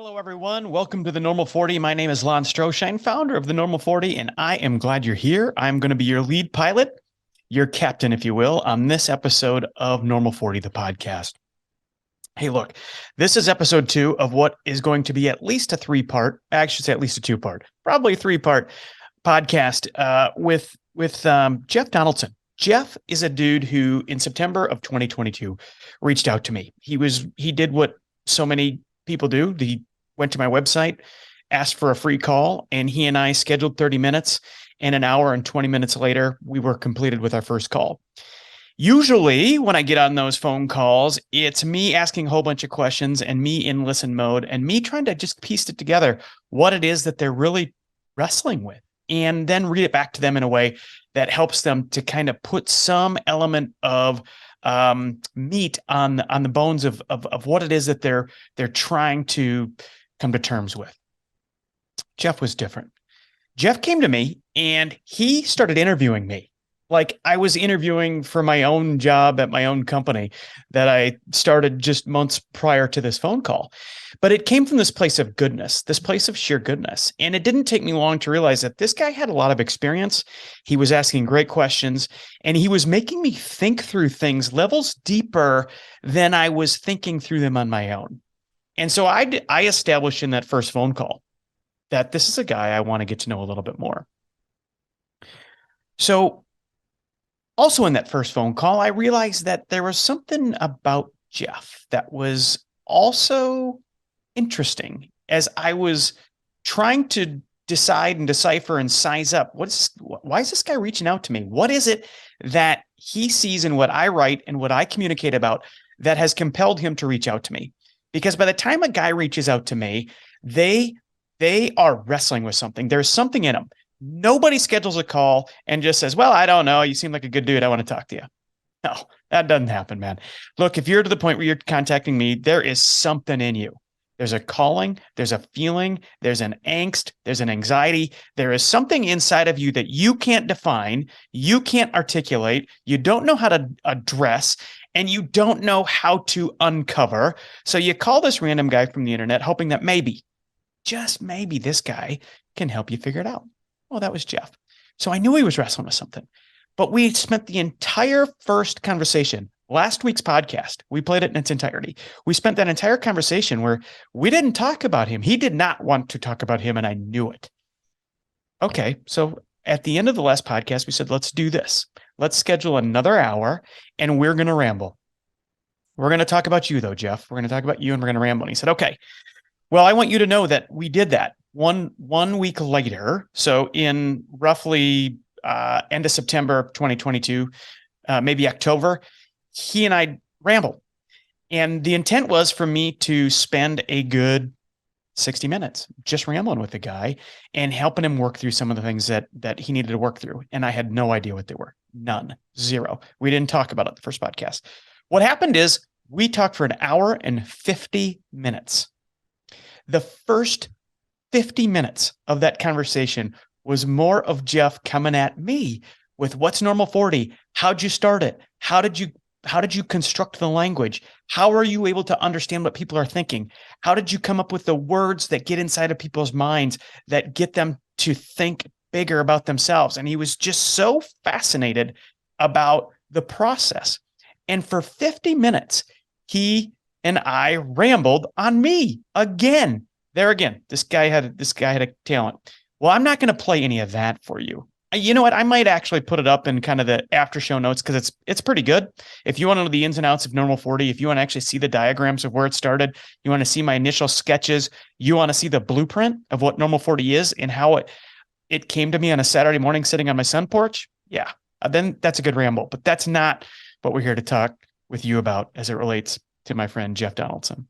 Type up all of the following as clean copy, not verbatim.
Hello, everyone. Welcome to the Normal 40. My name is Lon Stroschein, founder of the Normal 40, and I am glad you're here. I'm going to be your lead pilot, your captain, if you will, on this episode of Normal 40, the podcast. Hey, look, this is episode 2 of what is going to be at least a three-part, I should say at least a two-part, probably a three-part podcast with Jeff Donaldson. Jeff is a dude who, in September of 2022, reached out to me. He did what so many people do. He went to my website, asked for a free call, and he and I scheduled 30 minutes. And an hour and 20 minutes later, we were completed with our first call. Usually, when I get on those phone calls, it's me asking a whole bunch of questions and me in listen mode and me trying to just piece it together, what it is that they're really wrestling with, and then read it back to them in a way that helps them to kind of put some element of meat on the bones of what it is that they're trying to come to terms with. Jeff was different. Jeff came to me and he started interviewing me like I was interviewing for my own job at my own company that I started just months prior to this phone call. But it came from this place of goodness, this place of sheer goodness. And it didn't take me long to realize that this guy had a lot of experience. He was asking great questions, and he was making me think through things levels deeper than I was thinking through them on my own. And so I established in that first phone call that this is a guy I want to get to know a little bit more. So also in that first phone call, I realized that there was something about Jeff that was also interesting as I was trying to decide and decipher and size up why is this guy reaching out to me? What is it that he sees in what I write and what I communicate about that has compelled him to reach out to me? Because by the time a guy reaches out to me, they are wrestling with something. There's something in them. Nobody schedules a call and just says, well, I don't know. You seem like a good dude. I want to talk to you. No, that doesn't happen, man. Look, if you're to the point where you're contacting me, there is something in you. There's a calling, there's a feeling, there's an angst, there's an anxiety. There is something inside of you that you can't define, you can't articulate, you don't know how to address, and you don't know how to uncover. So you call this random guy from the internet, hoping that maybe, just maybe, this guy can help you figure it out. Well, that was Jeff. So I knew he was wrestling with something. But we spent the entire first conversation, last week's podcast, we played it in its entirety. We spent that entire conversation where we didn't talk about him. He did not want to talk about him, and I knew it. Okay, so at the end of the last podcast, we said, let's do this. Let's schedule another hour, and we're going to ramble. We're going to talk about you, though, Jeff. We're going to talk about you, and we're going to ramble. And he said, okay, well, I want you to know that we did that. One week later, so in roughly end of September 2022, maybe October, he and I rambled. And the intent was for me to spend a good 60 minutes just rambling with the guy and helping him work through some of the things that he needed to work through. And I had no idea what they were. None. Zero. We didn't talk about it the first podcast. What happened is we talked for an hour and 50 minutes. The first 50 minutes of that conversation was more of Jeff coming at me with what's Normal 40? How'd you start it? How did you construct the language? How are you able to understand what people are thinking? How did you come up with the words that get inside of people's minds that get them to think bigger about themselves? And he was just so fascinated about the process. And for 50 minutes, he and I rambled on me again. There again, this guy had a talent. Well, I'm not going to play any of that for you. You know what? I might actually put it up in kind of the after show notes because it's pretty good. If you want to know the ins and outs of Normal 40, if you want to actually see the diagrams of where it started, you want to see my initial sketches, you want to see the blueprint of what Normal 40 is and how it came to me on a Saturday morning sitting on my sun porch. Yeah, then that's a good ramble. But that's not what we're here to talk with you about as it relates to my friend Jeff Donaldson.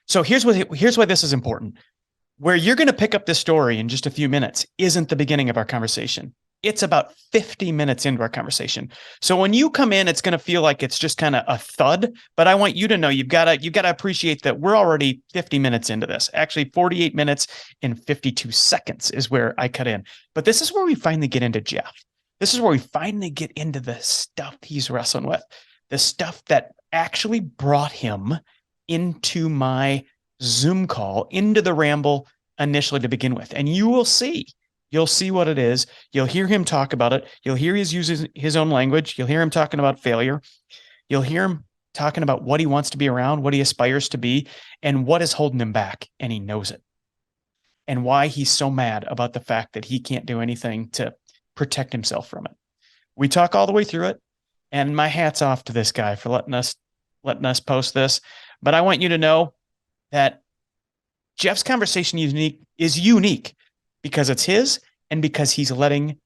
So here's why this is important. Where you're going to pick up this story in just a few minutes isn't the beginning of our conversation. It's about 50 minutes into our conversation. So when you come in, it's going to feel like it's just kind of a thud, but I want you to know you've got to appreciate that we're already 50 minutes into this. Actually, 48 minutes and 52 seconds is where I cut in. But this is where we finally get into Jeff. This is where we finally get into the stuff he's wrestling with, the stuff that actually brought him into my Zoom call into the Ramble initially to begin with. And you'll see what it is. You'll hear him talk about it. You'll hear he's using his own language. You'll hear him talking about failure. You'll hear him talking about what he wants to be around, what he aspires to be, and what is holding him back. And he knows it. And why he's so mad about the fact that he can't do anything to protect himself from it. We talk all the way through it. And my hat's off to this guy for letting us post this. But I want you to know that Jeff's conversation is unique because it's his and because he's letting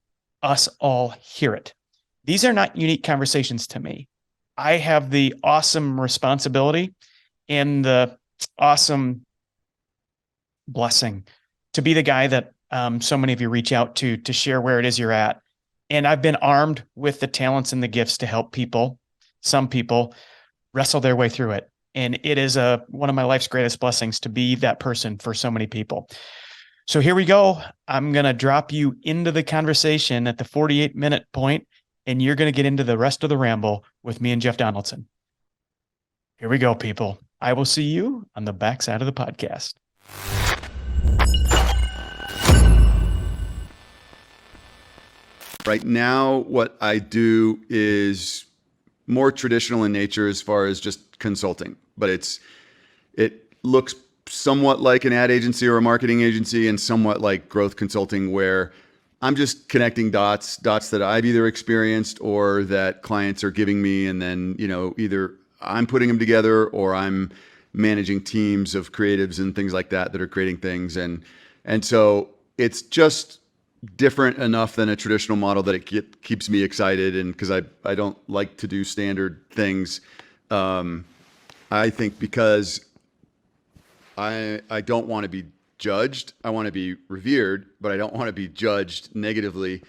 us all hear it. These are not unique conversations to me. I have the awesome responsibility and the awesome blessing to be the guy that so many of you reach out to share where it is you're at. And I've been armed with the talents and the gifts to help some people wrestle their way through it. And it is one of my life's greatest blessings to be that person for so many people. So here we go. I'm going to drop you into the conversation at the 48-minute point, and you're going to get into the rest of the ramble with me and Jeff Donaldson. Here we go, people. I will see you on the backside of the podcast. Right now, what I do is more traditional in nature as far as just consulting, but it looks somewhat like an ad agency or a marketing agency and somewhat like growth consulting, where I'm just connecting dots that I've either experienced or that clients are giving me. And then, either I'm putting them together or I'm managing teams of creatives and things like that are creating things. And so it's just different enough than a traditional model that it keeps me excited. And because I don't like to do standard things. I think because I don't want to be judged. I want to be revered, but I don't want to be judged negatively.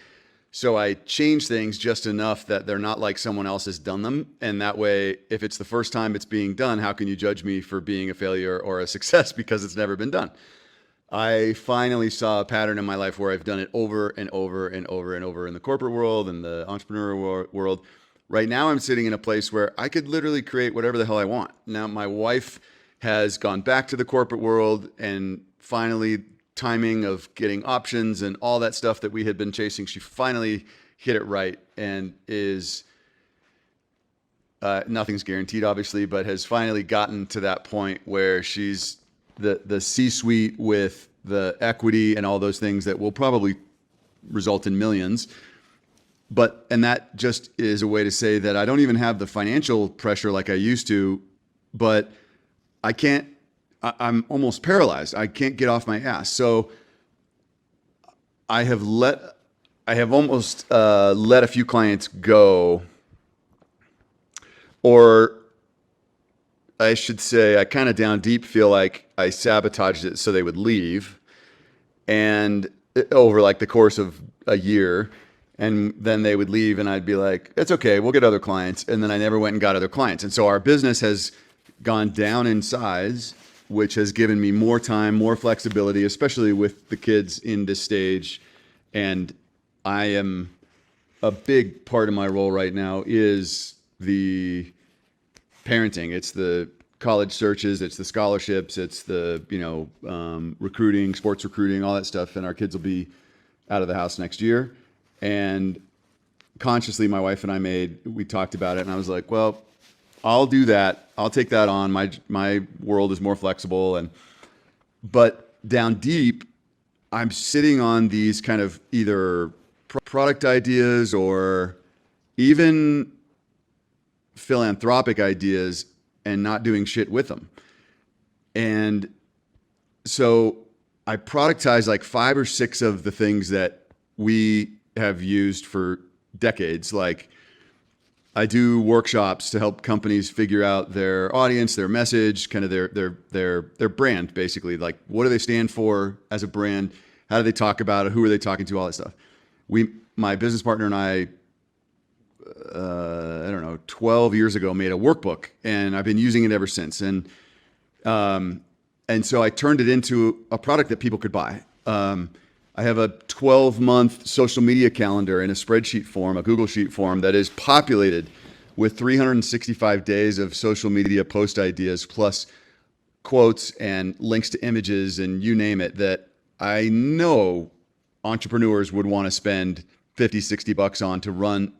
So I change things just enough that they're not like someone else has done them. And that way, if it's the first time it's being done, how can you judge me for being a failure or a success because it's never been done? I finally saw a pattern in my life where I've done it over and over and over and over in the corporate world and the entrepreneurial world. Right now, I'm sitting in a place where I could literally create whatever the hell I want. Now, my wife has gone back to the corporate world, and finally, timing of getting options and all that stuff that we had been chasing, she finally hit it right and is nothing's guaranteed, obviously, but has finally gotten to that point where she's the C-suite with the equity and all those things that will probably result in millions. And that just is a way to say that I don't even have the financial pressure like I used to, but I'm almost paralyzed. I can't get off my ass. So I have almost let a few clients go, or I should say I kind of down deep feel like I sabotaged it so they would leave, and over like the course of a year, and then they would leave and I'd be like, it's okay, we'll get other clients. And then I never went and got other clients. And so our business has gone down in size, which has given me more time, more flexibility, especially with the kids in this stage. And a big part of my role right now is the parenting. It's the college searches, it's the scholarships, it's the, recruiting, sports recruiting, all that stuff. And our kids will be out of the house next year. And consciously, my wife and we talked about it, and I was like, well, I'll do that. I'll take that on. My world is more flexible. But down deep, I'm sitting on these kind of either product ideas or even philanthropic ideas and not doing shit with them. And so I productize like 5 or 6 of the things that we have used for decades. Like, I do workshops to help companies figure out their audience, their message, kind of their brand, basically. Like, what do they stand for as a brand? How do they talk about it? Who are they talking to? All that stuff. My business partner and I don't know, 12 years ago, made a workbook, and I've been using it ever since. And so I turned it into a product that people could buy. I have a 12-month social media calendar in a spreadsheet form, a Google Sheet form, that is populated with 365 days of social media post ideas, plus quotes and links to images and you name it that I know entrepreneurs would want to spend 50, $60 on to run.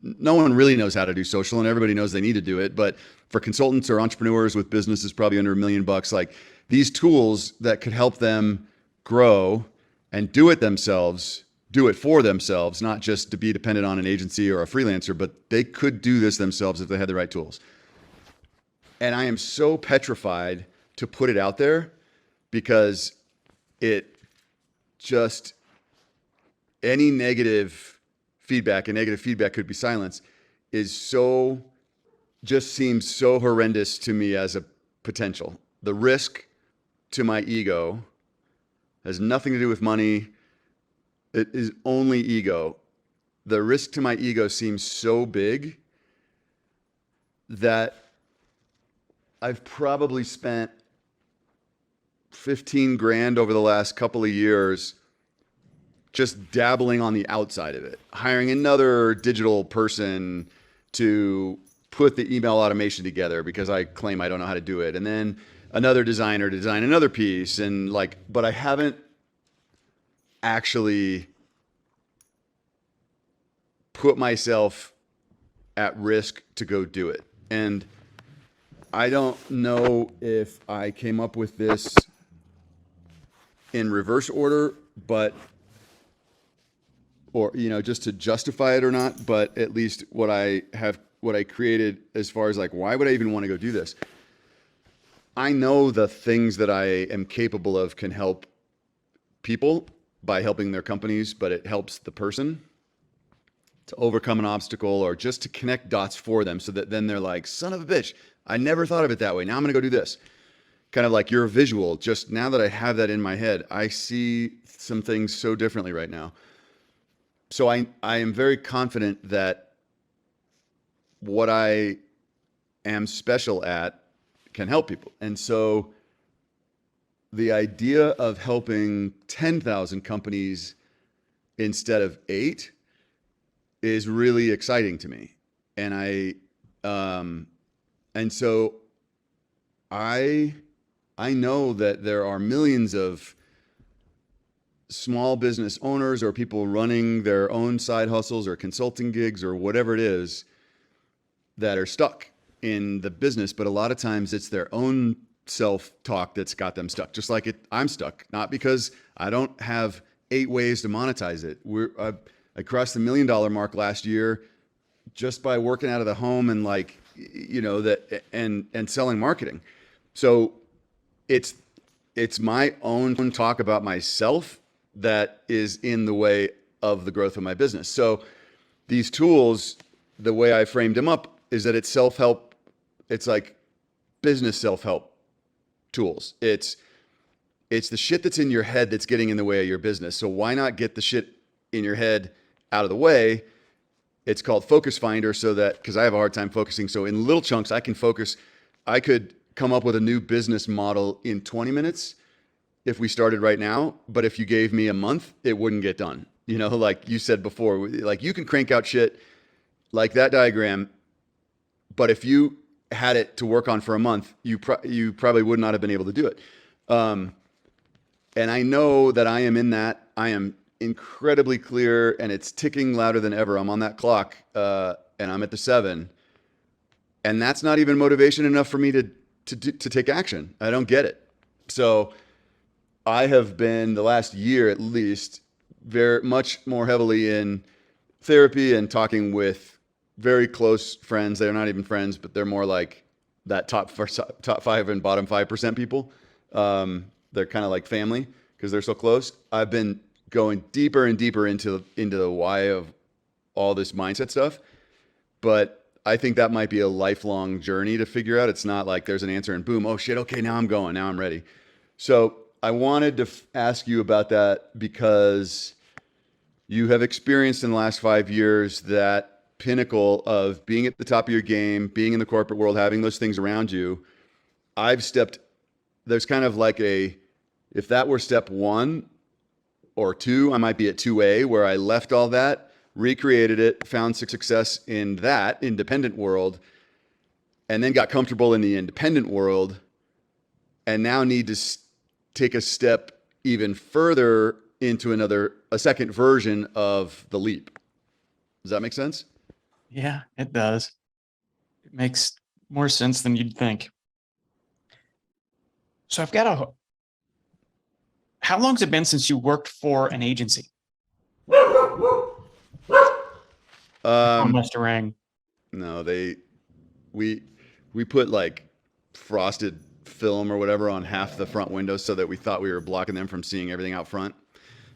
No one really knows how to do social, and everybody knows they need to do it. But for consultants or entrepreneurs with businesses probably under $1 million, like these tools that could help them grow and do it themselves, do it for themselves, not just to be dependent on an agency or a freelancer, but they could do this themselves if they had the right tools. And I am so petrified to put it out there because it just, any negative feedback, and negative feedback could be silence, just seems so horrendous to me as a potential. The risk to my ego has nothing to do with money. It is only ego. The risk to my ego seems so big that I've probably spent 15 grand over the last couple of years just dabbling on the outside of it, hiring another digital person to put the email automation together because I claim I don't know how to do it. And then another designer to design another piece. And but I haven't actually put myself at risk to go do it. And I don't know if I came up with this in reverse order, or just to justify it or not, but at least what I created as far as why would I even want to go do this? I know the things that I am capable of can help people by helping their companies, but it helps the person to overcome an obstacle or just to connect dots for them so that then they're like, son of a bitch, I never thought of it that way. Now I'm going to go do this. Kind of like your visual. Just now that I have that in my head, I see some things so differently right now. So I am very confident that what I am special at can help people. And so the idea of helping 10,000 companies instead of 8 is really exciting to me. And so I know that there are millions of small business owners or people running their own side hustles or consulting gigs or whatever it is that are stuck in the business. But a lot of times it's their own self-talk that's got them stuck. Just like I'm stuck, not because I don't have 8 ways to monetize it. I crossed the $1 million mark last year just by working out of the home and and selling marketing. So it's my own talk about myself that is in the way of the growth of my business. So these tools, the way I framed them up is that it's self-help. It's like business self-help tools. It's the shit that's in your head that's getting in the way of your business. So why not get the shit in your head out of the way? It's called Focus Finder, so that, because I have a hard time focusing. So in little chunks, I can focus. I could come up with a new business model in 20 minutes if we started right now. But if you gave me a month, it wouldn't get done. Like you said before, like you can crank out shit like that diagram. But if you had it to work on for a month, you probably would not have been able to do it. And I know that I am in that. I am incredibly clear, and it's ticking louder than ever. I'm on that clock, and I'm at the 7, and that's not even motivation enough for me to take action. I don't get it. So I have been, the last year at least, very much more heavily in therapy and talking with very close friends. They're not even friends, but they're more like that top 5 and bottom 5% people. They're kind of like family because they're so close. I've been going deeper and deeper into the why of all this mindset stuff. But I think that might be a lifelong journey to figure out. It's not like there's an answer and boom, oh shit, okay, now I'm going, now I'm ready. So I wanted to ask you about that because you have experienced in the last 5 years that pinnacle of being at the top of your game, being in the corporate world, having those things around you. There's kind of like if that were step 1 or 2, I might be at 2A, where I left all that, recreated it, found success in that independent world, and then got comfortable in the independent world and now need to take a step even further into a second version of the leap. Does that make sense? Yeah, it does. It makes more sense than you'd think. So I've got a, how long's it been since you worked for an agency? My phone Um, must have rang. no, we we put like frosted film or whatever on half the front windows so that we thought we were blocking them from seeing everything out front.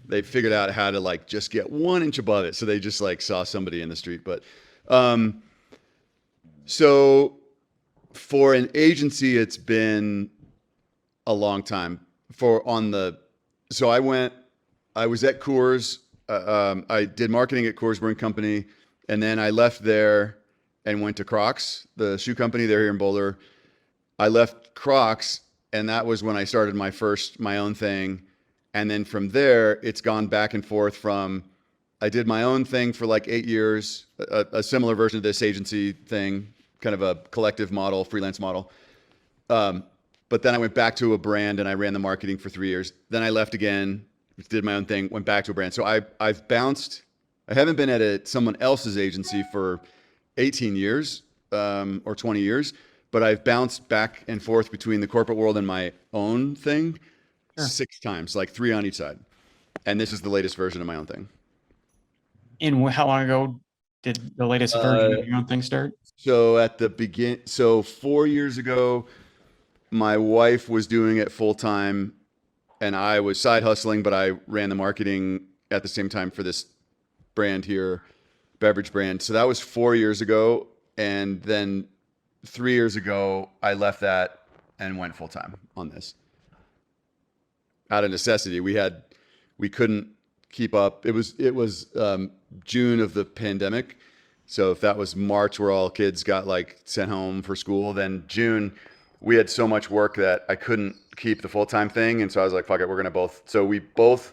They figured out how to like just get 1 inch above it, so they just like saw somebody in the street. But um, so for an agency, it's been a long time. For on the so I was at Coors. I did marketing at Coors Brewing Company, and then I left there and went to Crocs, the shoe company. They're here in Boulder. I left Crocs, and that was when I started my own thing. And then from there, it's gone back and forth from I did my own thing for like 8 years, a similar version of this agency thing, kind of a collective model, freelance model. Um, but then I went back to a brand and I ran the marketing for 3 years. Then I left again, did my own thing, went back to a brand. So I've bounced. I haven't been at someone else's agency for 18 years or 20 years, but I've bounced back and forth between the corporate world and my own thing Sure. 6 times, like 3 on each side. And this is the latest version of my own thing. And how long ago did the latest version Uh, of your own thing start? so 4 years ago, my wife was doing it full time and I was side hustling, but I ran the marketing at the same time for this brand here, beverage brand. So that was 4 years ago. And then 3 years ago, I left that and went full time on this out of necessity. We couldn't keep up. It was June of the pandemic. So if that was March where all kids got like sent home for school, then June we had so much work that I couldn't keep the full time thing, and so I was like, "Fuck it, we're gonna both." So we both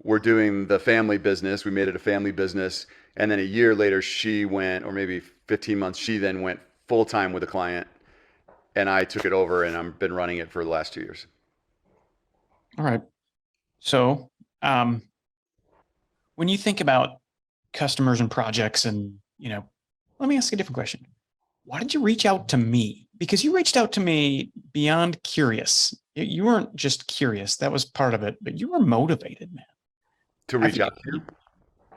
were doing the family business. We made it a family business, and then a year later, she went, or maybe 15 months, she then went full time with a client, and I took it over, and I've been running it for the last 2 years. All right. So, um, when you think about customers and projects and, let me ask a different question. Why did you reach out to me? Because you reached out to me beyond curious. You weren't just curious. That was part of it, but you were motivated, man. To I reach think out to you,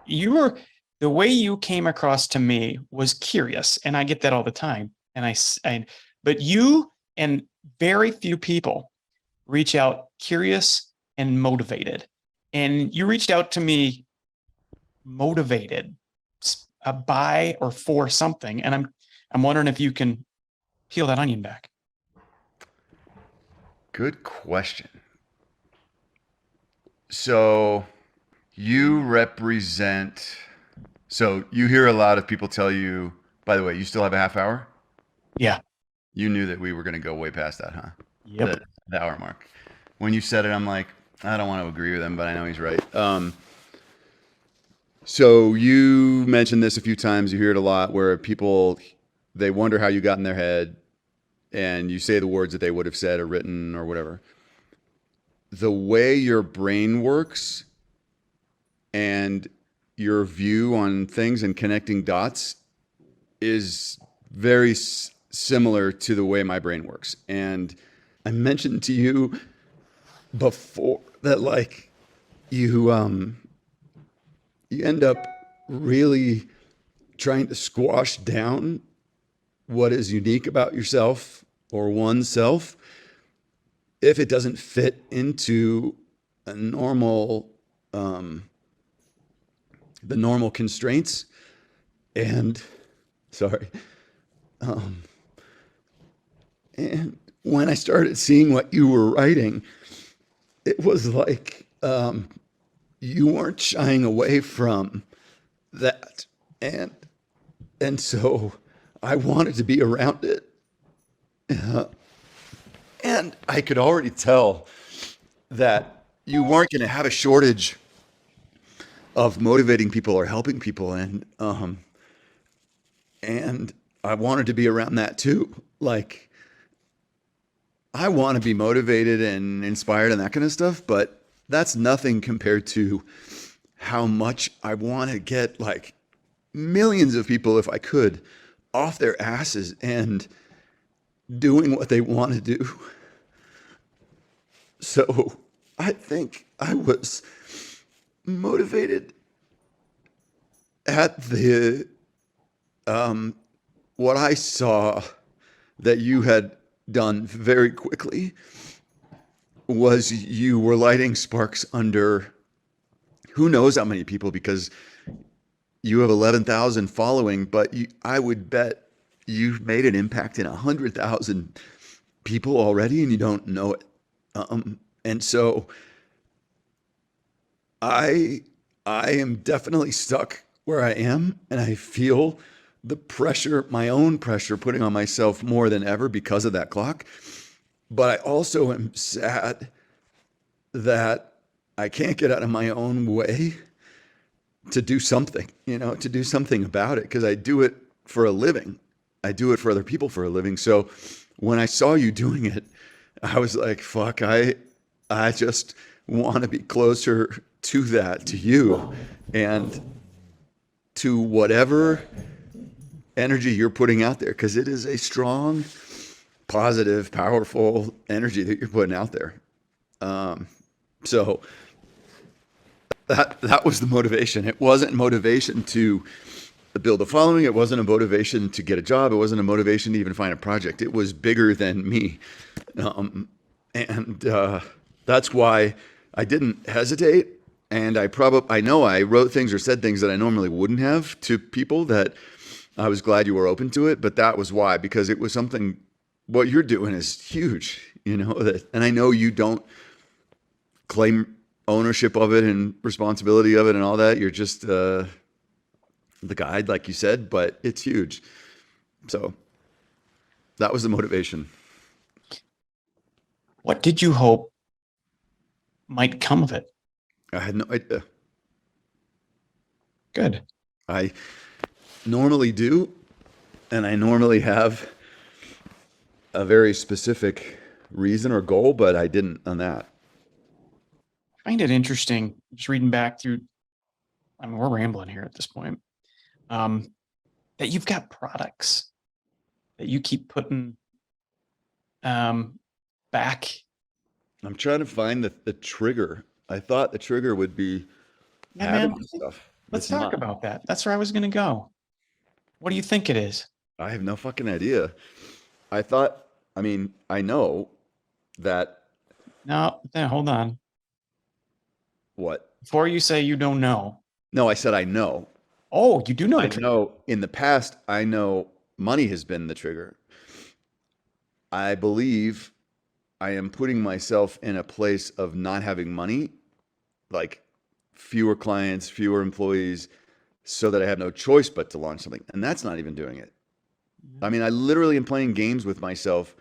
you were, the way you came across to me was curious. And I get that all the time. But you and very few people reach out curious and motivated. And you reached out to me motivated by or for something. And I'm wondering if you can peel that onion back. good question. So you represent. So you hear a lot of people tell you. By the way, you still have a half hour. Yeah. You knew that we were going to go way past that, huh? Yep. The hour mark. When you said it, I'm like, I don't want to agree with him, but I know he's right. So you mentioned this a few times. You hear it a lot where people they wonder how you got in their head, and you say the words that they would have said or written or whatever. The way your brain works and your view on things and connecting dots is very similar to the way my brain works. And I mentioned to you before that like you you end up really trying to squash down what is unique about yourself or oneself if it doesn't fit into a normal the normal constraints. And sorry. And when I started seeing what you were writing, it was like you weren't shying away from that. And so I wanted to be around it. And I could already tell that you weren't going to have a shortage of motivating people or helping people. And I wanted to be around that too. Like, I want to be motivated and inspired and that kind of stuff, but that's nothing compared to how much I want to get like millions of people, if I could, off their asses and doing what they want to do. So I think I was motivated at the what I saw that you had done very quickly was you were lighting sparks under who knows how many people, because you have 11,000 following, but I would bet you've made an impact in 100,000 people already and you don't know it. And so I I am definitely stuck where I am, and I feel the pressure, my own pressure, putting on myself more than ever because of that clock. But I also am sad that I can't get out of my own way to do something, to do something about it, because I do it for a living. I do it for other people for a living. So when I saw you doing it, I was like, fuck, I just want to be closer to that, to you, and to whatever energy you're putting out there, because it is a strong, positive, powerful energy that you're putting out there. So that was the motivation. It wasn't motivation to build a following. It wasn't a motivation to get a job. It wasn't a motivation to even find a project. It was bigger than me. And that's why I didn't hesitate. And I know I wrote things or said things that I normally wouldn't have to people, that I was glad you were open to it. But that was why, because it was something, what you're doing is huge, and I know you don't claim ownership of it and responsibility of it and all that. You're just the guide, like you said, but it's huge. So that was the motivation. What did you hope might come of it? I had no idea. Good. I normally do, and I normally have a very specific reason or goal, but I didn't on that. I find it interesting, just reading back through, I mean, we're rambling here at this point, that you've got products that you keep putting back. I'm trying to find the trigger. I thought the trigger would be Yeah, having man, this stuff. let's It's talk not. about that. That's where I was going to go. What do you think it is? I have no fucking idea. I thought, I mean, I know that No, then hold on. what? Before you say you don't know. No, I said I know. Oh, you do know I the trigger. know in the past, I know money has been the trigger. I believe I am putting myself in a place of not having money, like fewer clients, fewer employees, so that I have no choice but to launch something. And that's not even doing it. I mean, I literally am playing games with myself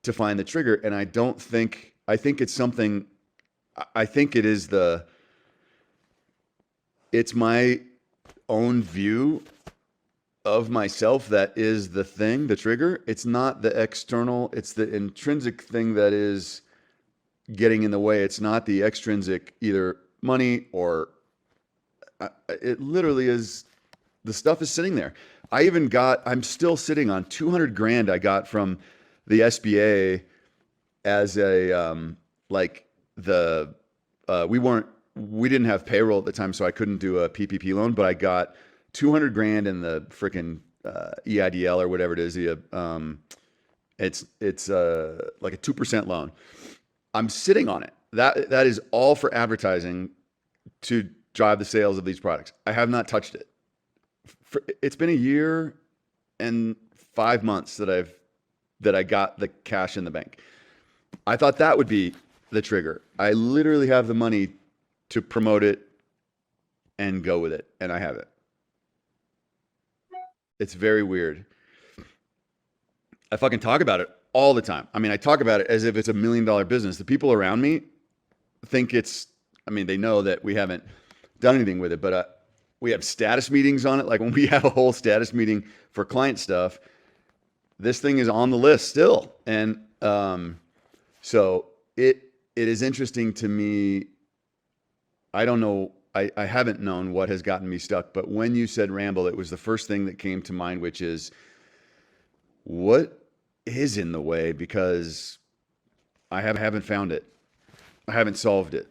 to find the trigger. And I think it's something, I think it is it's my own view of myself that is the thing, the trigger. It's not the external, it's the intrinsic thing that is getting in the way. It's not the extrinsic, either money or it literally is, the stuff is sitting there. I'm still sitting on 200 grand I got from the SBA as like we didn't have payroll at the time, so I couldn't do a PPP loan, but I got 200 grand in the freaking EIDL or whatever it is. It's like a 2% loan. I'm sitting on it. That is all for advertising to drive the sales of these products. I have not touched it. It's been a year and 5 months that I got the cash in the bank. I thought that would be the trigger. I literally have the money to promote it and go with it, and I have it. It's very weird. I fucking talk about it all the time. I mean, I talk about it as if it's $1 million business. The people around me think they know that we haven't done anything with it, but we have status meetings on it. Like when we have a whole status meeting for client stuff, this thing is on the list still. And so it is interesting to me. I don't know. I haven't known what has gotten me stuck, but when you said Ramble, it was the first thing that came to mind, which is what is in the way, because I haven't found it. I haven't solved it.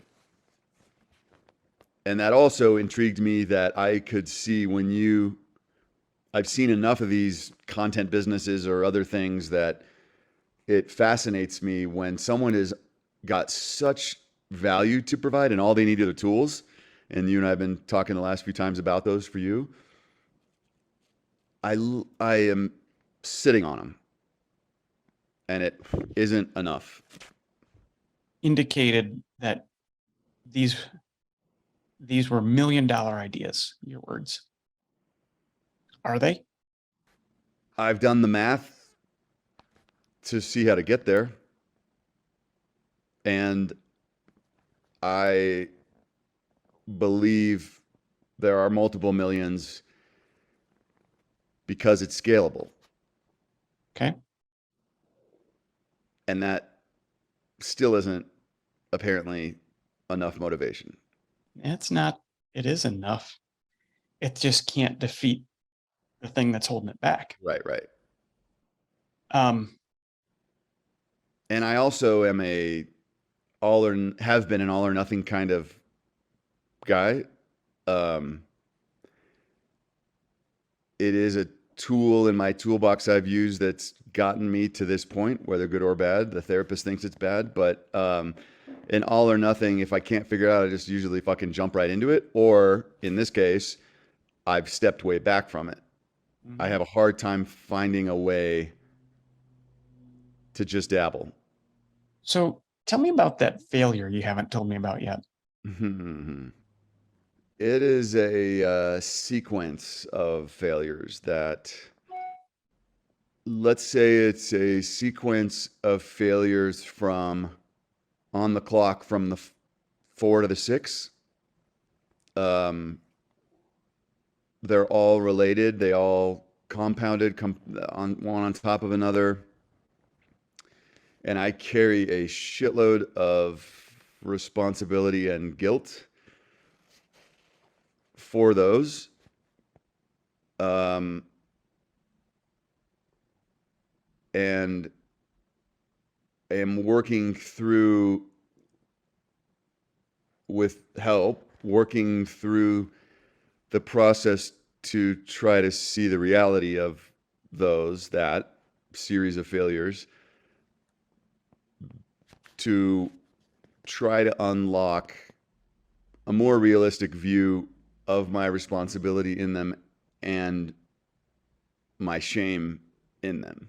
And that also intrigued me that I could see when I've seen enough of these content businesses or other things that it fascinates me when someone has got such value to provide and all they need are the tools. And you and I have been talking the last few times about those for you. I am sitting on them and it isn't enough. Indicated that these were $1 million ideas, your words. Are they? I've done the math to see how to get there. And I believe there are multiple millions because it's scalable. Okay. And that still isn't apparently enough motivation. It's not, it is enough. It just can't defeat the thing that's holding it back. Right, right. Um, And I also am have been an all or nothing kind of guy. Um, it is a tool in my toolbox I've used that's gotten me to this point, whether good or bad. The therapist thinks it's bad, but in all or nothing, if I can't figure it out, I just usually fucking jump right into it. Or in this case, I've stepped way back from it. I have a hard time finding a way to just dabble. so tell me about that failure you haven't told me about yet. It is a sequence of failures that, let's say it's a sequence of failures from on the clock from the 4 to the 6. They're all related. They all compounded on one on top of another. And I carry a shitload of responsibility and guilt for those. And am working through, with help, working through the process to try to see the reality of that series of failures, to try to unlock a more realistic view of my responsibility in them and my shame in them.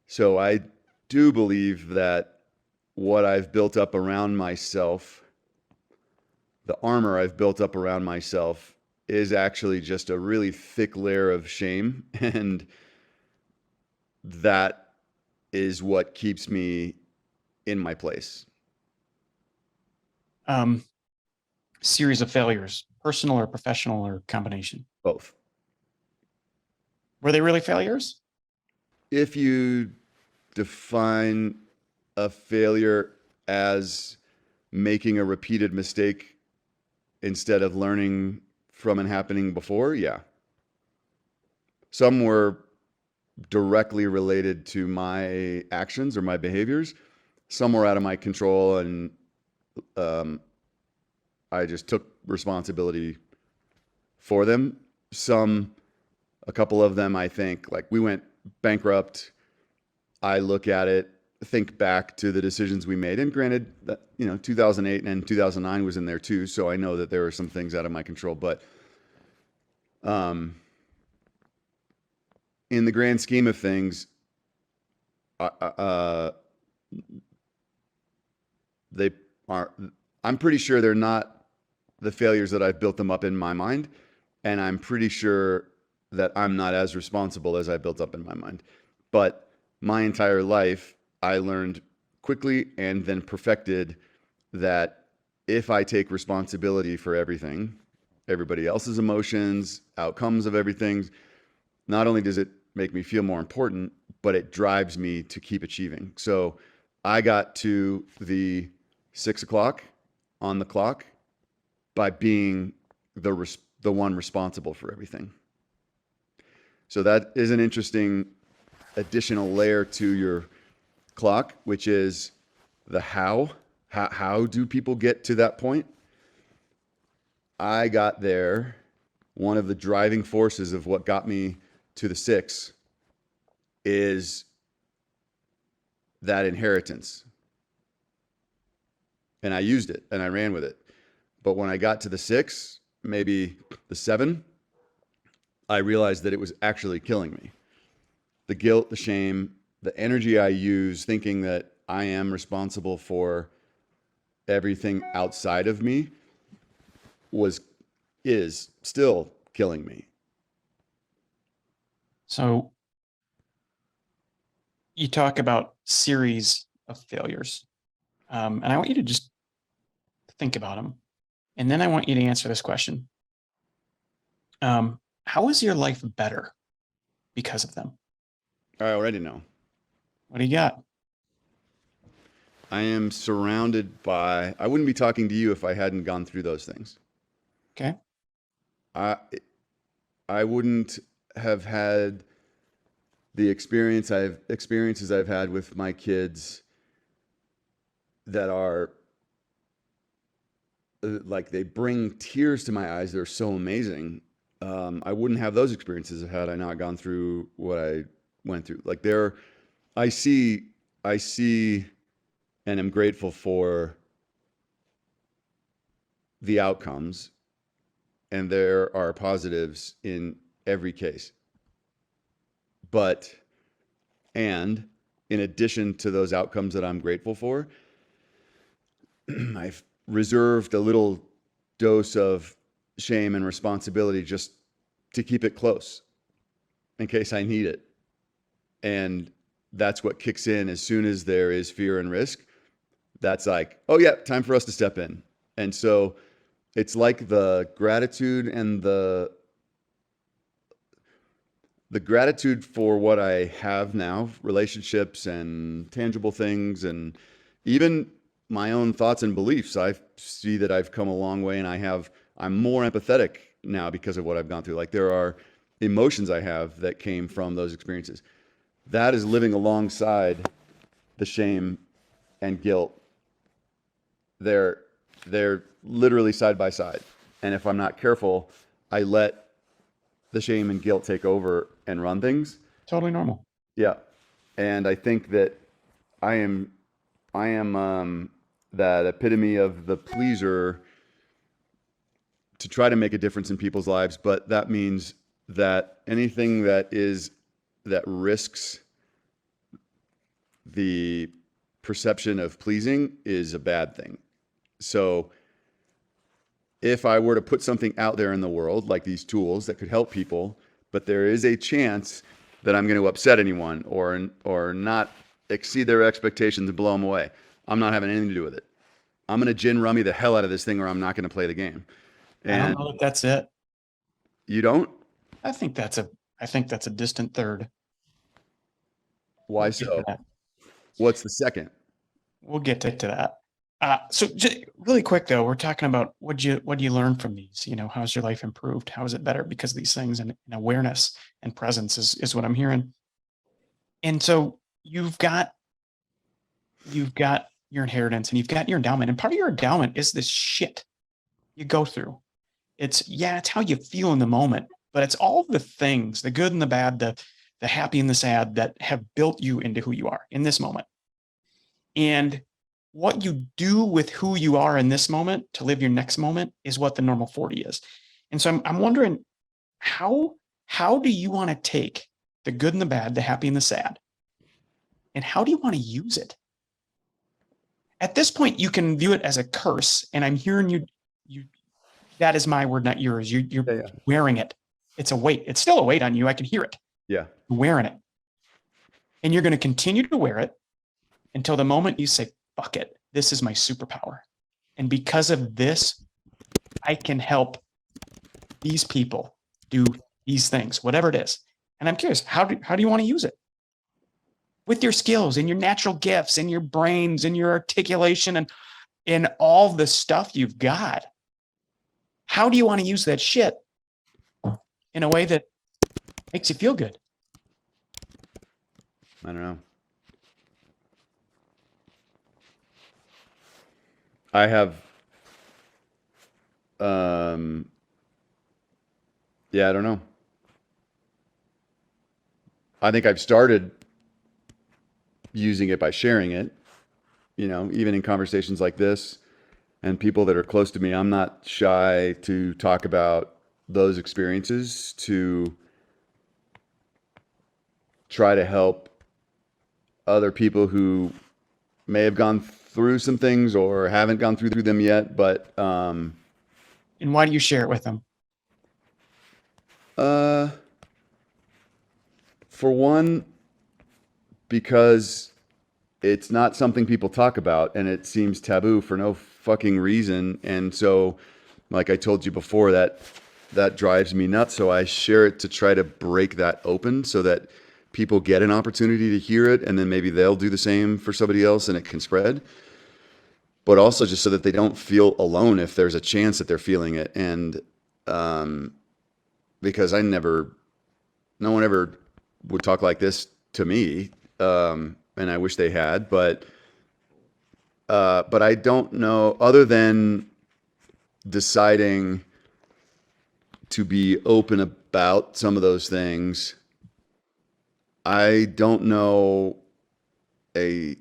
So I do believe that what I've built up around myself, the armor I've built up around myself, is actually just a really thick layer of shame. And that is what keeps me in my place. Series of failures, personal or professional or combination? Both. Were they really failures? If you define a failure as making a repeated mistake instead of learning from it happening before, yeah. Some were directly related to my actions or my behaviors. Some were out of my control, and I just took responsibility for them. A couple of them, I think, like we went bankrupt. I look at it, think back to the decisions we made, and granted, that 2008 and 2009 was in there too, so I know that there were some things out of my control. But in the grand scheme of things, they are. I'm pretty sure they're not the failures that I've built them up in my mind, and I'm pretty sure that I'm not as responsible as I built up in my mind. But my entire life, I learned quickly and then perfected that if I take responsibility for everything, everybody else's emotions, outcomes of everything, not only does it make me feel more important, but it drives me to keep achieving. So I got to the 6 o'clock on the clock by being the one responsible for everything. So that is an interesting additional layer to your clock, which is the how. How do people get to that point? I got there. One of the driving forces of what got me to the 6 is that inheritance. And I used it and I ran with it. But when I got to the 6, maybe the 7, I realized that it was actually killing me. The guilt, the shame, the energy I use thinking that I am responsible for everything outside of me is still killing me. So you talk about series of failures, and I want you to just think about them, and then I want you to answer this question: how is your life better because of them? I already know. What do you got? I am surrounded by, I wouldn't be talking to you if I hadn't gone through those things. Okay. I I wouldn't have had the experiences I've had with my kids that are like they bring tears to my eyes. They're so amazing. I wouldn't have those experiences had I not gone through what I went through. Like I see, I see, and am grateful for the outcomes, and there are positives in every case. But, and in addition to those outcomes that I'm grateful for, I've reserved a little dose of shame and responsibility just to keep it close in case I need it. And that's what kicks in as soon as there is fear and risk. That's like, oh yeah, time for us to step in. And so it's like the gratitude and the gratitude for what I have now, relationships and tangible things, and even my own thoughts and beliefs. I see that I've come a long way, and I'm more empathetic now because of what I've gone through. Like there are emotions I have that came from those experiences. That is living alongside the shame and guilt. They're literally side by side. And if I'm not careful, I let the shame and guilt take over and run things. Totally normal. Yeah. And I think that I am that epitome of the pleaser to try to make a difference in people's lives, but that means that anything that risks the perception of pleasing is a bad thing. So if I were to put something out there in the world, like these tools that could help people, but there is a chance that I'm going to upset anyone or not exceed their expectations and blow them away, I'm not having anything to do with it. I'm going to gin rummy the hell out of this thing, or I'm not going to play the game. I don't And know if that's it. you don't? I think that's a distant third. Why We'll get to so? that. What's the second? We'll get to that. So just really quick though, we're talking about what do you learn from these? How's your life improved? How is it better because of these things? And awareness and presence is what I'm hearing. And so you've got your inheritance and you've got your endowment. And part of your endowment is this shit you go through. It's how you feel in the moment, but it's all the things, the good and the bad, the happy and the sad that have built you into who you are in this moment. And what you do with who you are in this moment to live your next moment is what the normal 40 is. And so I'm wondering how do you want to take the good and the bad, the happy and the sad, and how do you want to use it? At this point, you can view it as a curse, and I'm hearing you that is my word, not yours. You're wearing it. It's a weight. It's still a weight on you. I can hear it. Yeah. You're wearing it. And you're going to continue to wear it until the moment you say, fuck it. This is my superpower. And because of this, I can help these people do these things, whatever it is. And I'm curious, how do you want to use it? with your skills and your natural gifts and your brains and your articulation and in all the stuff you've got, how do you want to use that shit in a way that makes you feel good? I don't know. I have, um, yeah, I don't know. I think I've started using it by sharing it, even in conversations like this and people that are close to me. I'm not shy to talk about those experiences to try to help other people who may have gone through some things or haven't gone through them yet. But And why do you share it with them? uh, for one, because it's not something people talk about and it seems taboo for no fucking reason. And so, like I told you before, that drives me nuts. So I share it to try to break that open so that people get an opportunity to hear it, and then maybe they'll do the same for somebody else and it can spread. But also just so that they don't feel alone if there's a chance that they're feeling it. And because no one ever would talk like this to me, and I wish they had, but I don't know, other than deciding to be open about some of those things. I don't know a,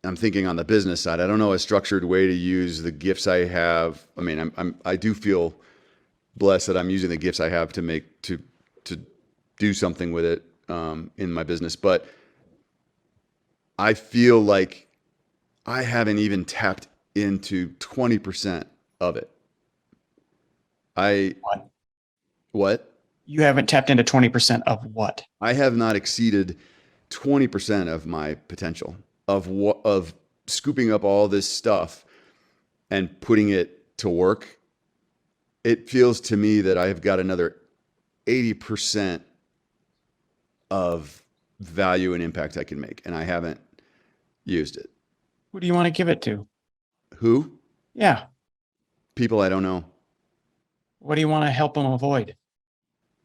I'm thinking on the business side, I don't know a structured way to use the gifts I have. I mean, I do feel blessed that I'm using the gifts I have to do something with it, in my business. But I feel like I haven't even tapped into 20% of it. I, What? what? You haven't tapped into 20% of what? I have not exceeded 20% of my potential of scooping up all this stuff and putting it to work. It feels to me that I've got another 80% of value and impact I can make, and I haven't used it. Who do you want to give it to? Who? Yeah. People I don't know. What do you want to help them avoid?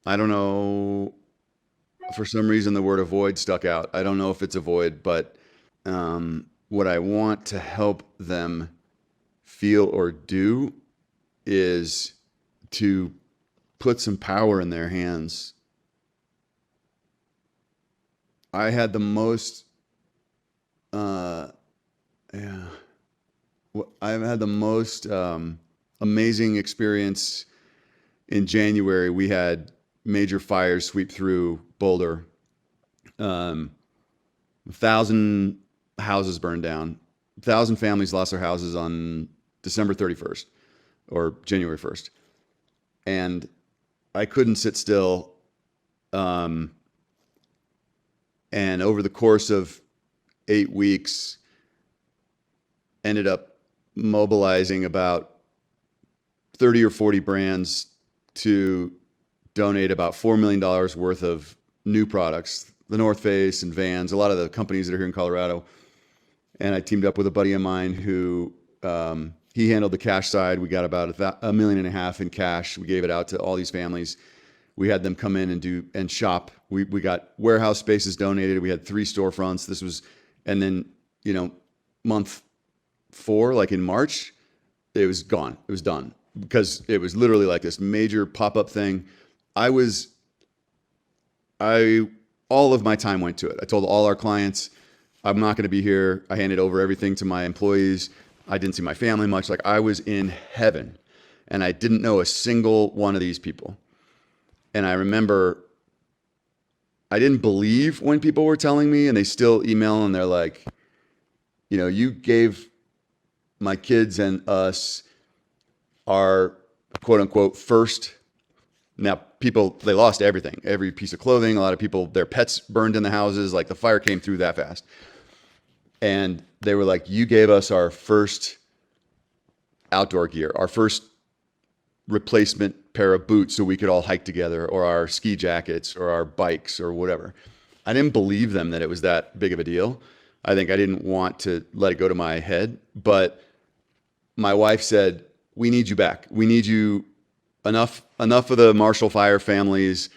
I don't know. For some reason, the word avoid stuck out. I don't know if it's avoid, but what I want to help them feel or do is to put some power in their hands. I had the most, uh, yeah, I've had the most amazing experience in January. We had major fires sweep through Boulder. 1,000 houses burned down. 1,000 families lost their houses on December 31st or January 1st. And I couldn't sit still. Um, and over the course of 8 weeks, ended up mobilizing about 30 or 40 brands to donate about $4 million worth of new products, the North Face and Vans, a lot of the companies that are here in Colorado. And I teamed up with a buddy of mine who, he handled the cash side. We got about $1.5 million in cash. We gave it out to all these families. We had them come in and shop. We got warehouse spaces donated. We had 3 storefronts. And then, month 4, like in March, it was gone. It was done because it was literally like this major pop-up thing. All of my time went to it. I told all our clients, I'm not going to be here. I handed over everything to my employees. I didn't see my family much. Like, I was in heaven, and I didn't know a single one of these people. And I remember I didn't believe when people were telling me, and they still email and they're like, you gave my kids and us our quote unquote first. Now, people, they lost everything, every piece of clothing. A lot of people, their pets burned in the houses. Like, the fire came through that fast. And they were like, you gave us our first outdoor gear, our first replacement pair of boots so we could all hike together, or our ski jackets or our bikes or whatever. I didn't believe them that it was that big of a deal. I think I didn't want to let it go to my head, but my wife said, "We need you back. We need you enough of the Marshall Fire families.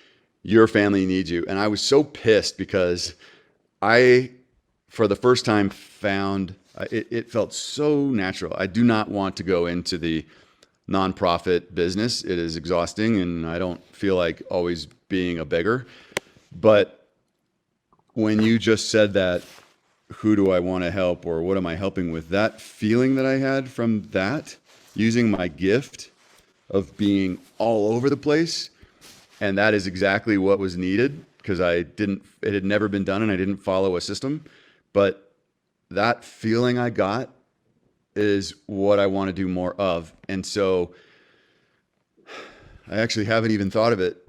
Your family needs you." And I was so pissed because I, for the first time, found it felt so natural. I do not want to go into the nonprofit business. It is exhausting, and I don't feel like always being a beggar. But when you just said that, who do I want to help or what am I helping with? That feeling that I had from that, using my gift of being all over the place, and that is exactly what was needed because it had never been done and I didn't follow a system. But that feeling I got is what I want to do more of. And so I actually haven't even thought of it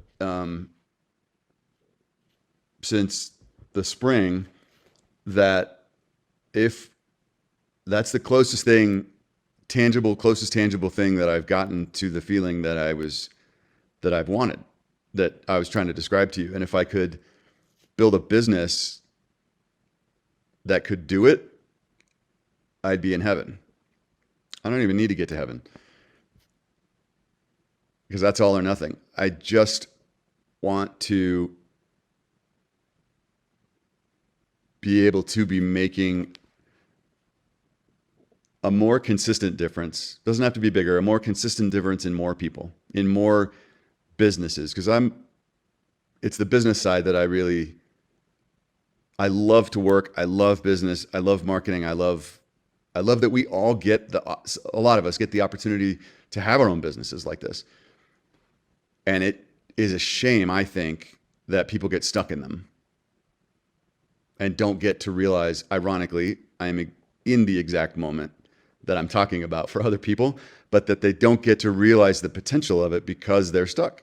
since the spring, that if that's the closest tangible thing that I've gotten to the feeling that I've wanted, that I was trying to describe to you. And if I could build a business that could do it, I'd be in heaven. I don't even need to get to heaven because that's all or nothing. I just want to be able to be making a more consistent difference. Doesn't have to be bigger, a more consistent difference in more people, in more businesses. Because it's the business side that I love to work. I love business. I love marketing. I love that we all a lot of us get the opportunity to have our own businesses like this. And it is a shame, I think, that people get stuck in them and don't get to realize, ironically, I am in the exact moment that I'm talking about for other people, but that they don't get to realize the potential of it because they're stuck.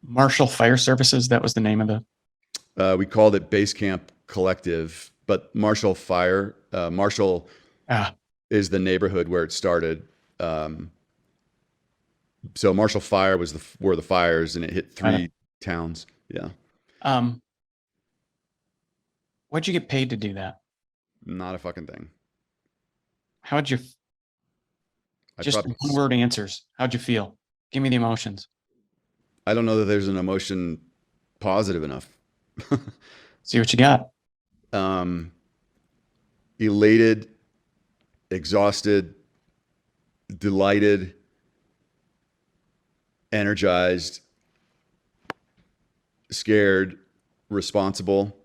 Marshall Fire Services, that was the name of We called it Base Camp Collective, but Marshall Fire, Marshall ah, is the neighborhood where it started. So Marshall Fire were the fires, and it hit three towns. Yeah, what'd you get paid to do that? not a fucking thing. How'd you, I just probably, one word answers. How'd you feel? Give me the emotions. I don't know that there's an emotion positive enough. See what you got. Elated, exhausted, delighted, energized, scared, responsible,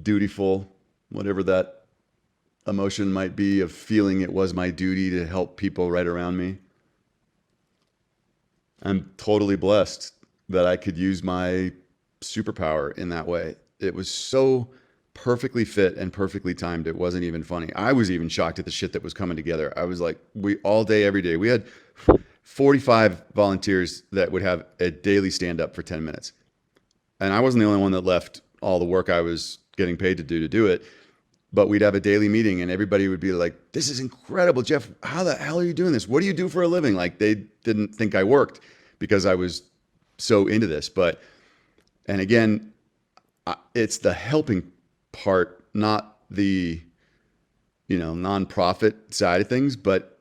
dutiful, whatever that emotion might be, of feeling it was my duty to help people right around me. I'm totally blessed that I could use my superpower in that way. It was so perfectly fit and perfectly timed. It wasn't even funny. I was even shocked at the shit that was coming together. I was like, all day, every day. We had 45 volunteers that would have a daily stand up for 10 minutes. And I wasn't the only one that left all the work I was getting paid to do it. But we'd have a daily meeting and everybody would be like, "This is incredible, Jeff. How the hell are you doing this? What do you do for a living?" Like, they didn't think I worked because I was so into this. And again, it's the helping part, not the, nonprofit side of things, but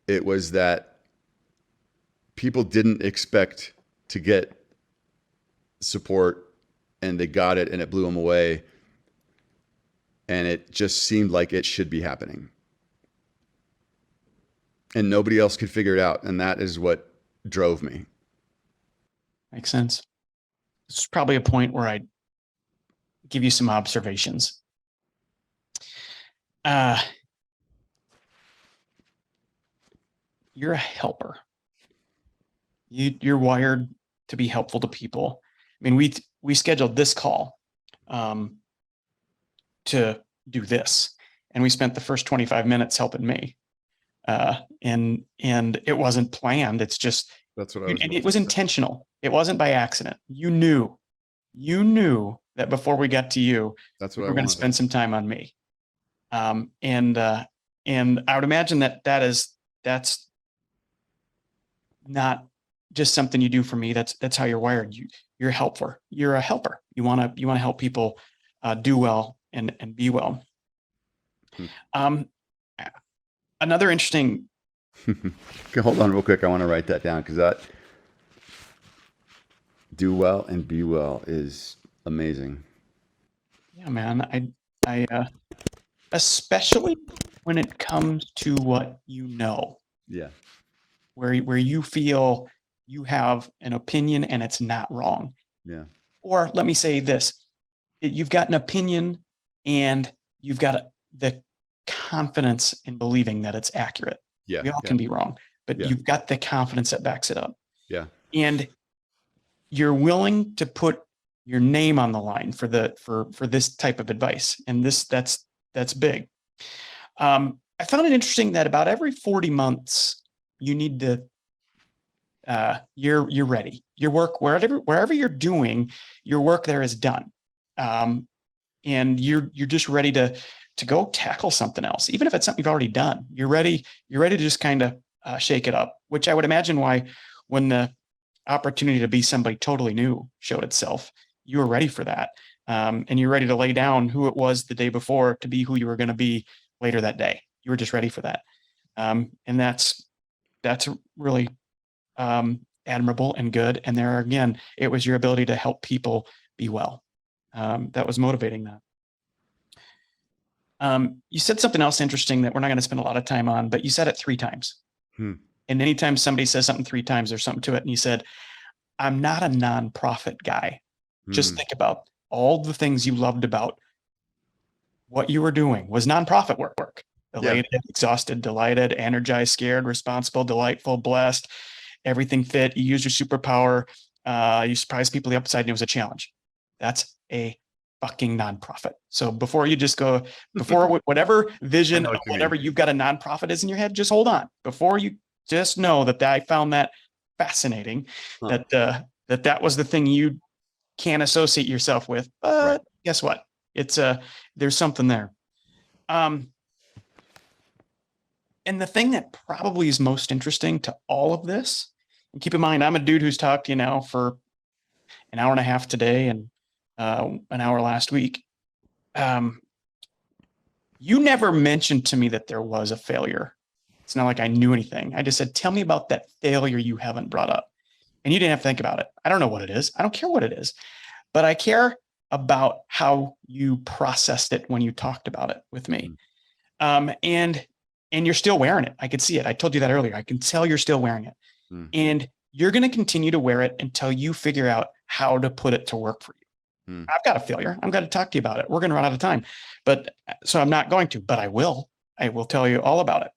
it was that people didn't expect to get support and they got it and it blew them away. And it just seemed like it should be happening. And nobody else could figure it out. And that is what drove me. Makes sense. This is probably a point where I give you some observations. You're a helper. You're wired to be helpful to people. I mean, we scheduled this call to do this, and we spent the first 25 minutes helping me. And it wasn't planned. It's just, That's what I was. and it was intentional. It wasn't by accident. You knew that before we got to you, That's we what were going to spend some time on me. And I would imagine that's not just something you do for me. That's how you're wired. you're a helper. You're a helper. You want to help people do well and be well. Um, another interesting. Okay, hold on real quick. I want to write that down because that do well and be well is amazing. Yeah, man. Especially when it comes to what you know, Yeah. where you feel you have an opinion and it's not wrong. Yeah. Or let me say this, you've got an opinion and you've got the confidence in believing that it's accurate. Yeah. We all Yeah. can be wrong, but Yeah. you've got the confidence that backs it up. Yeah. And you're willing to put your name on the line for this type of advice. And that's big. I found it interesting that about every 40 months, you need to you're ready. Your work wherever you're doing, your work there is done, and you're just ready to go tackle something else, even if it's something you've already done. You're ready. You're ready to just kind of shake it up. Which I would imagine why when the opportunity to be somebody totally new showed itself, you were ready for that, and you're ready to lay down who it was the day before to be who you were going to be later that day. You were just ready for that, and that's really admirable and good. And there again, it was your ability to help people be well that was motivating that. You said something else interesting that we're not going to spend a lot of time on, but you said it 3 times. And anytime somebody says something 3 times, there's something to it. And you said, I'm not a nonprofit guy. Just think about all the things you loved about what you were doing was nonprofit work. Elated, exhausted, delighted, energized, scared, responsible, delightful, blessed, everything fit. You used your superpower. You surprised people the upside, and it was a challenge. That's a fucking nonprofit. So before you just go, before whatever vision of whatever you've got a nonprofit is in your head, just hold on. Before you just know that I found that fascinating, that that was the thing you can't associate yourself with. But guess what? It's there's something there. And the thing that probably is most interesting to all of this, and keep in mind, I'm a dude who's talked to you now for an hour and a half today and an hour last week. You never mentioned to me that there was a failure. It's not like I knew anything. I just said, tell me about that failure you haven't brought up. And you didn't have to think about it. I don't know what it is. I don't care what it is, but I care about how you processed it when you talked about it with me. And you're still wearing it. I could see it. I told you that earlier. I can tell you're still wearing it. And you're going to continue to wear it until you figure out how to put it to work for you. I've got a failure. I'm going to talk to you about it. We're going to run out of time, but so I'm not going to, but I will tell you all about it.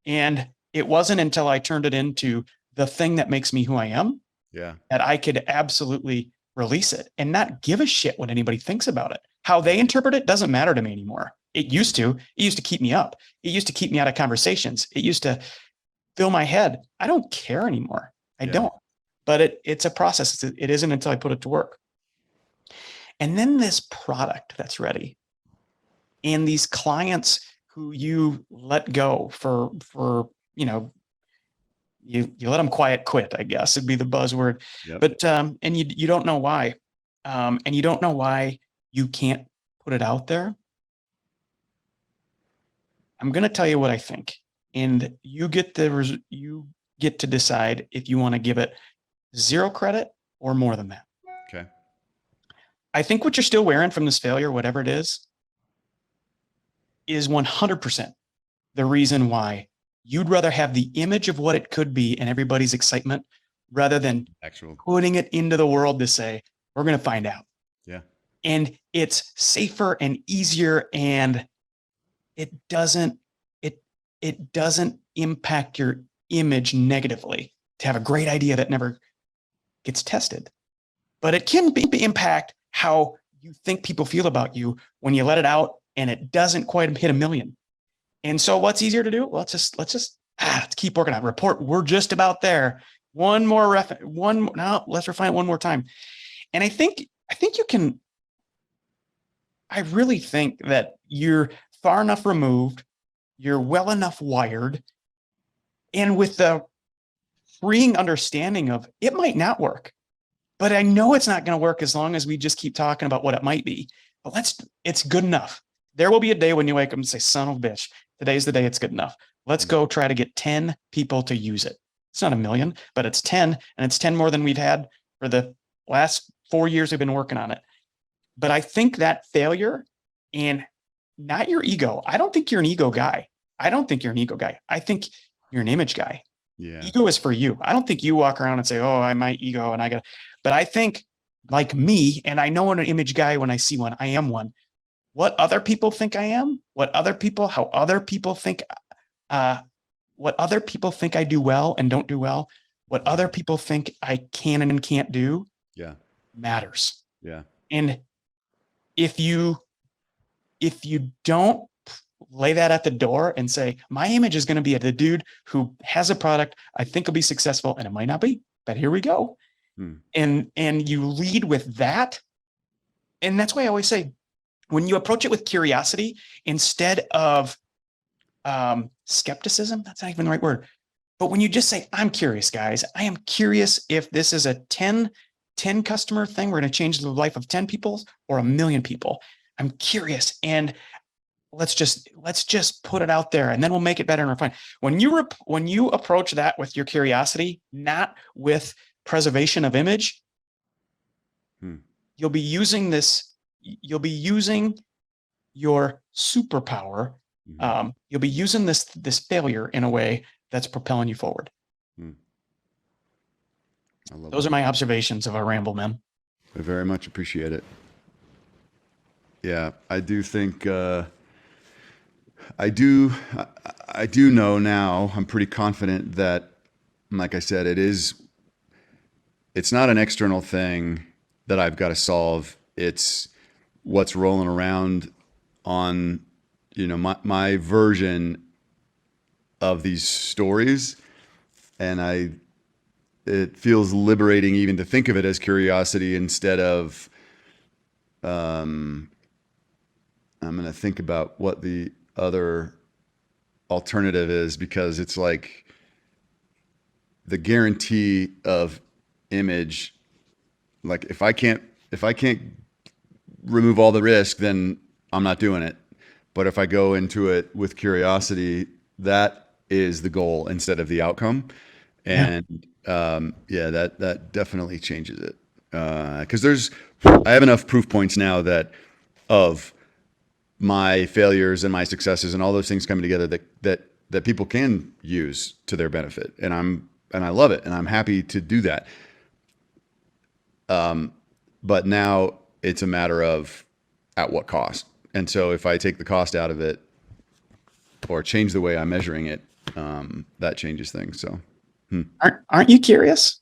And it wasn't until I turned it into the thing that makes me who I am that I could absolutely release it and not give a shit what anybody thinks about it. How they interpret it doesn't matter to me anymore. It used to keep me up. It used to keep me out of conversations. It used to fill my head. I don't care anymore. I don't, but it's a process. It isn't until I put it to work. And then this product that's ready and these clients who you let go for, you let them quiet quit, I guess it'd be the buzzword, but, and you don't know why. And you don't know why you can't put it out there. I'm going to tell you what I think, and you get to decide if you want to give it 0 credit or more than that. Okay. I think what you're still wearing from this failure, whatever it is 100% the reason why you'd rather have the image of what it could be and everybody's excitement rather than putting it into the world to say, we're going to find out. Yeah. And it's safer and easier, and it doesn't impact your image negatively to have a great idea that never gets tested. But it can impact how you think people feel about you when you let it out and it doesn't quite hit 1 million. And so what's easier to do? Well, let's keep working on it. Report. We're just about there. Let's refine it one more time. And I think you can, I really think that you're far enough removed, you're well enough wired, and with the freeing understanding of it might not work, but I know it's not going to work as long as we just keep talking about what it might be. But it's good enough. There will be a day when you wake up and say, son of a bitch, today's the day it's good enough. Let's go try to get 10 people to use it. It's not a million, but it's 10, and it's 10 more than we've had for the last 4 years we've been working on it. But I think that failure, and not your ego. I don't think you're an ego guy. I don't think you're an ego guy. I think you're an image guy. Yeah. Ego is for you. I don't think you walk around and say, oh, I'm my ego and I got, but I think like me, and I know I'm an image guy when I see one, I am one. What other people think I am, how other people think, what other people think I do well and don't do well, what other people think I can and can't do, Yeah. matters. Yeah. And if you don't lay that at the door and say, my image is going to be the dude who has a product I think will be successful, and it might not be, but here we go. And you lead with that. And that's why I always say, when you approach it with curiosity instead of skepticism, that's not even the right word. But when you just say, I'm curious, guys, I am curious if this is a 10 customer thing, we're going to change the life of 10 people or a million people. I'm curious, and let's just put it out there, and then we'll make it better and refine. When you approach that with your curiosity, not with preservation of image, you'll be using your superpower. You'll be using this failure in a way that's propelling you forward. Those are my observations of our ramble, man. I very much appreciate it. Yeah, I do think I do know now. I'm pretty confident that, like I said, it's not an external thing that I've got to solve. It's what's rolling around on, my version of these stories, and it feels liberating even to think of it as curiosity instead of I'm going to think about what the other alternative is, because it's like the guarantee of image. Like if I can't remove all the risk, then I'm not doing it. But if I go into it with curiosity, that is the goal instead of the outcome. And that definitely changes it. Because I have enough proof points now of my failures and my successes and all those things coming together that people can use to their benefit. And I love it, and I'm happy to do that. But now it's a matter of at what cost. And so if I take the cost out of it or change the way I'm measuring it, that changes things. So, aren't you curious?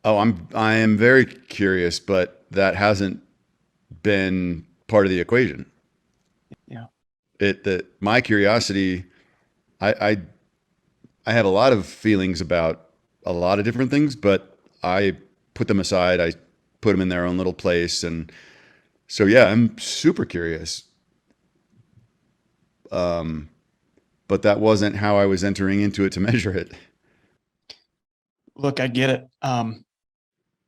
Oh, I am very curious, but that hasn't been part of the equation. Yeah. My curiosity, I have a lot of feelings about a lot of different things, but I put them aside. I put them in their own little place. And so, yeah, I'm super curious. But that wasn't how I was entering into it to measure it. Look, I get it.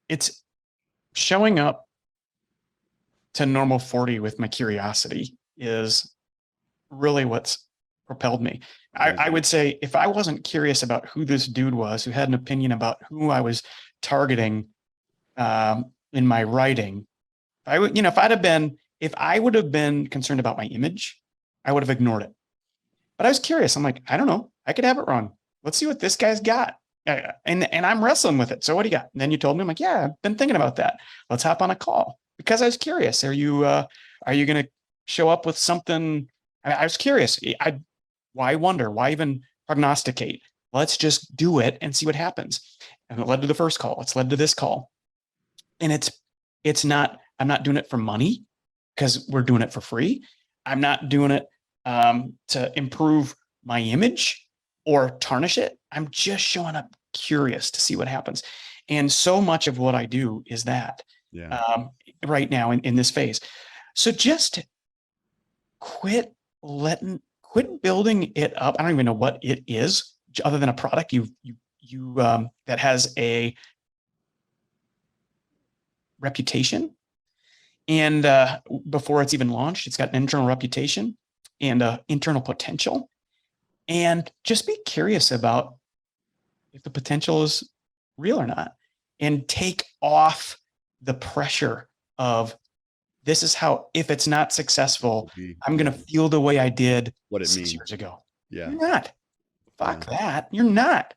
It's showing up to normal 40 with my curiosity is really what's propelled me. I would say if I wasn't curious about who this dude was, who had an opinion about who I was targeting in my writing, if I would have been concerned about my image, I would have ignored it. But I was curious. I'm like, I don't know. I could have it wrong. Let's see what this guy's got. And I'm wrestling with it. So what do you got? And then you told me, I'm like, yeah, I've been thinking about that. Let's hop on a call, because I was curious. Are you going to show up with something? I was curious. Why wonder? Why even prognosticate? Let's just do it and see what happens. And it led to the first call. It's led to this call. And it's not, I'm not doing it for money because we're doing it for free. I'm not doing it to improve my image or tarnish it. I'm just showing up curious to see what happens. And so much of what I do is that right now in this phase. So just quit building it up. I don't even know what it is other than a product you that has a reputation, and before it's even launched, it's got an internal reputation and internal potential. And just be curious about if the potential is real or not, and take off the pressure of, this is how, if it's not successful, I'm going to feel the way I did what it 6 means. years ago. Yeah. You're not. Fuck that. You're not.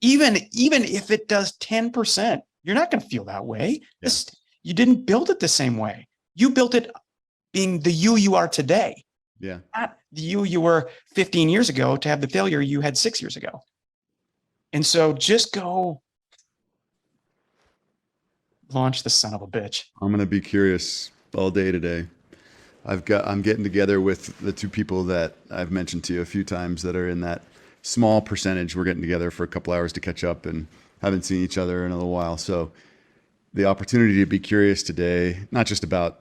Even if it does 10%, you're not going to feel that way. Yeah. You didn't build it the same way. You built it being the you are today. Yeah. Not the you were 15 years ago to have the failure you had 6 years ago. And so just go launch the son of a bitch. I'm going to be curious all day today. I'm getting together with the two people that I've mentioned to you a few times that are in that small percentage. We're getting together for a couple hours to catch up and haven't seen each other in a little while. So the opportunity to be curious today, not just about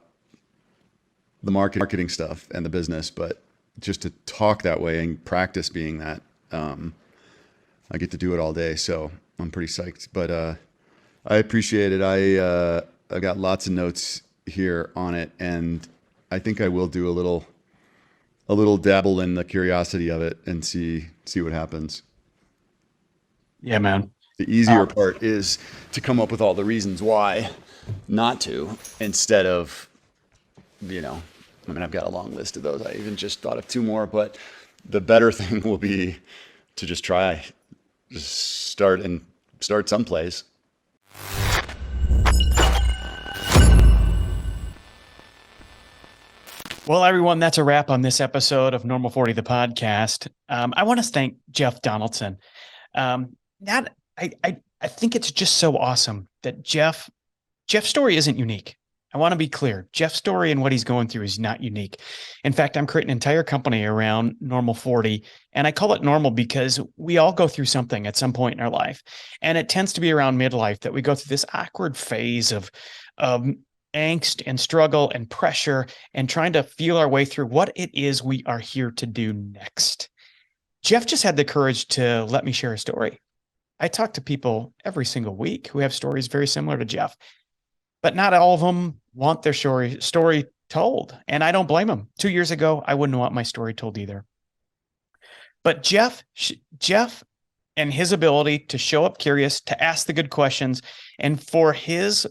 the marketing stuff and the business, but just to talk that way and practice being that. I get to do it all day, so I'm pretty psyched. But I appreciate it. I got lots of notes here on it, and I think I will do a little dabble in the curiosity of it and see what happens. Yeah, man. The easier part is to come up with all the reasons why not to, instead of, I've got a long list of those. I even just thought of 2 more, but the better thing will be to just try, just start someplace. Well, everyone, that's a wrap on this episode of Normal 40, the podcast. I want to thank Jeff Donaldson. I think it's just so awesome that Jeff's story isn't unique. I want to be clear. Jeff's story and what he's going through is not unique. In fact, I'm creating an entire company around Normal 40, and I call it normal because we all go through something at some point in our life. And it tends to be around midlife that we go through this awkward phase of angst and struggle and pressure and trying to feel our way through what it is we are here to do next. Jeff just had the courage to let me share a story. I talk to people every single week who have stories very similar to Jeff, but not all of them want their story told. And I don't blame them. 2 years ago, I wouldn't want my story told either. But Jeff and his ability to show up curious, to ask the good questions, and for his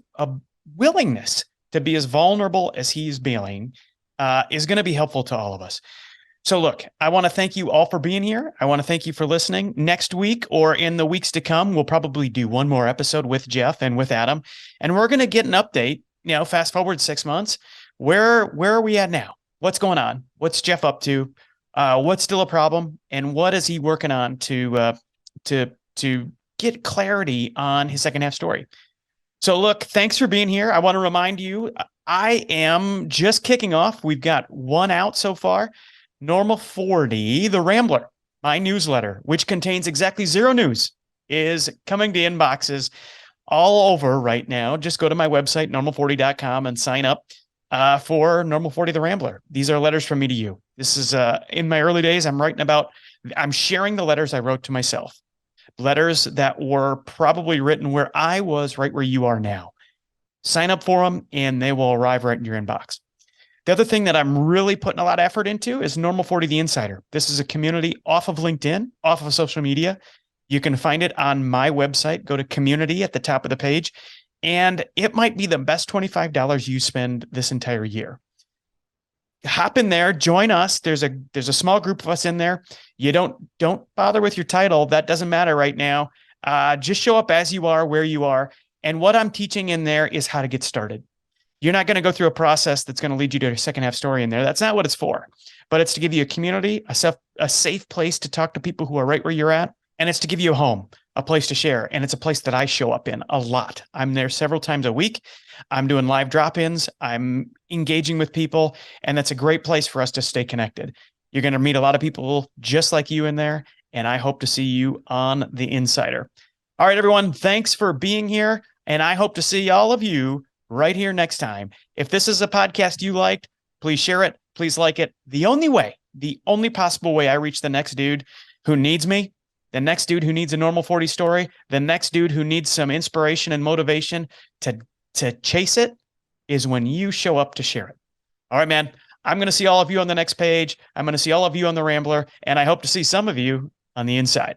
willingness to be as vulnerable as he's being is going to be helpful to all of us. So look, I want to thank you all for being here. I want to thank you for listening. Next week or in the weeks to come, we'll probably do one more episode with Jeff and with Adam, and we're going to get an update, fast forward 6 months. Where are we at now? What's going on? What's Jeff up to? What's still a problem? And what is he working on to get clarity on his second half story? So look, thanks for being here. I want to remind you, I am just kicking off. We've got one out so far. Normal 40, the Rambler, my newsletter, which contains exactly 0 news, is coming to inboxes all over right now. Just go to my website, normal40.com, and sign up for Normal 40, the Rambler. These are letters from me to you. This is in my early days. I'm sharing the letters I wrote to myself, letters that were probably written where I was right where you are now. Sign up for them and they will arrive right in your inbox. The other thing that I'm really putting a lot of effort into is Normal 40 The Insider. This is a community off of LinkedIn, off of social media. You can find it on my website. Go to community at the top of the page, and it might be the best $25 you spend this entire year. Hop in there, join us. There's a small group of us in there. You don't bother with your title. That doesn't matter right now. Just show up as you are, where you are. And what I'm teaching in there is how to get started. You're not going to go through a process that's going to lead you to a second half story in there. That's not what it's for. But it's to give you a community, a safe place to talk to people who are right where you're at. And it's to give you a home, a place to share. And it's a place that I show up in a lot. I'm there several times a week. I'm doing live drop-ins. I'm engaging with people. And that's a great place for us to stay connected. You're going to meet a lot of people just like you in there. And I hope to see you on The Insider. All right, everyone. Thanks for being here. And I hope to see all of you right here next time. If this is a podcast you liked, please share it. Please like it. The only possible way I reach the next dude who needs me the next dude who needs a normal 40 story, the next dude who needs some inspiration and motivation to chase it is when you show up to share it. All right, man. I'm going to see all of you on the next page. I'm going to see all of you on the Rambler, and I hope to see some of you on the inside.